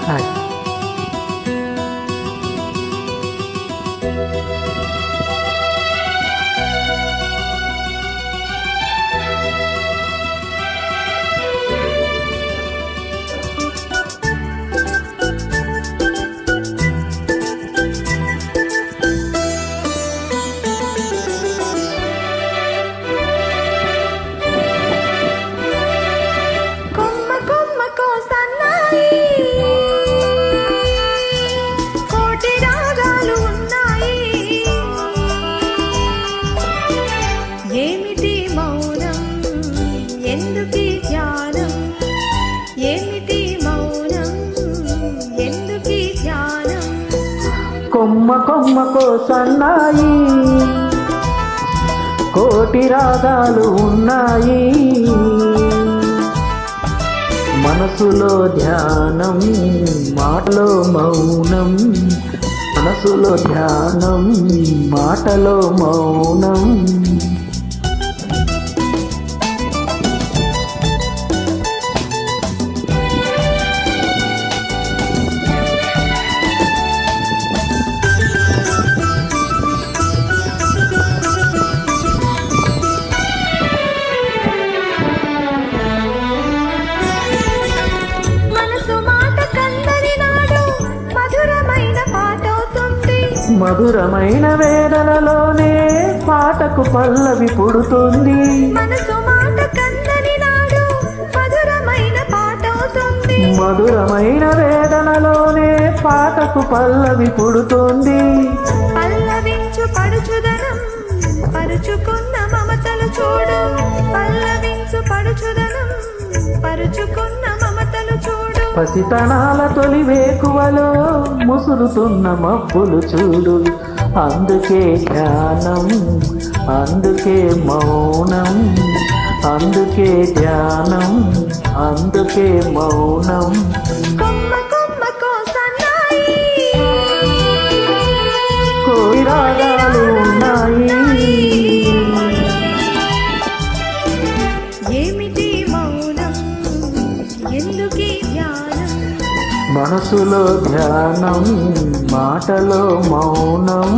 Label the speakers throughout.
Speaker 1: Hi.
Speaker 2: కొమ్మ కొమ్మకో సన్నాయి కోటి రాగాలు ఉన్నాయి, మనసులో ధ్యానం మాటలో మౌనం, మనసులో ధ్యానం మాటలో మౌనం. మధురమైన వేదనలోనే పాటకు పల్లవి పుడుతుంది, మధురమైన వేదనలోనే పాటకు పల్లవి పుడుతుంది.
Speaker 3: పల్లవించు పడుచుదనం పరుచుకున్న మమతలు చూడు, పల్లవించు పడుచుదనం పరుచుకున్న మమతలు చూడు.
Speaker 2: పసితనాల తొలి వేకువలో ముసురుతున్న మబ్బులు చూడు, అందుకే ధ్యానం అందుకే మౌనం, అందుకే ధ్యానం అందుకే మౌనం. కోటి రాగాలు ఉన్నాయి,
Speaker 3: ఏమిటి మౌనం ఎందుకీ ధ్యానం,
Speaker 2: మనసులో ధ్యానం మాటలో మౌనం.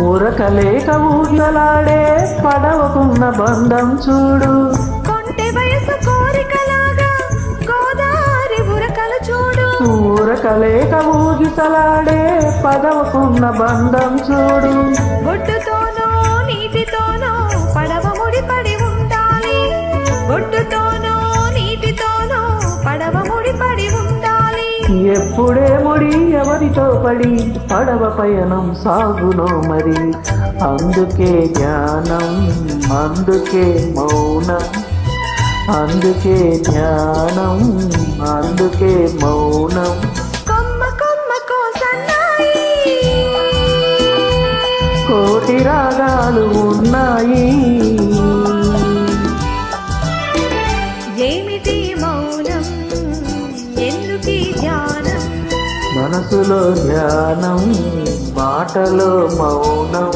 Speaker 2: ఊరకలేక ఊగలాడే పడవకున్న బంధం చూడు,
Speaker 3: కొంటె వయసు కోరికలాగా గోదావరి ఉరకలు చూడు.
Speaker 2: ఊరకలేక ఊగిసలాడే పడవకున్న బంధం చూడు.
Speaker 3: ఒడ్డుతోనో నీటితోనో పడవ ముడిపడి ఉండాలి, ఒడ్డుతోనో నీటితోనో పడవ ముడిపడి ఉండాలి.
Speaker 2: ఎప్పుడే ముడి ఎవరితో పడి పడవ పయనం సాగునో మరి, అందుకే ధ్యానం అందుకే మౌనం, అందుకే ధ్యానం అందుకే మౌనం.
Speaker 3: కొమ్మ కొమ్మకో సన్నాయి
Speaker 2: కోటి రాగాలు ఉన్నాయి,
Speaker 3: ఏమిటి మౌనం ఎందుకీ ధ్యానం,
Speaker 2: మనసులో ధ్యానం మాటలో మౌనం.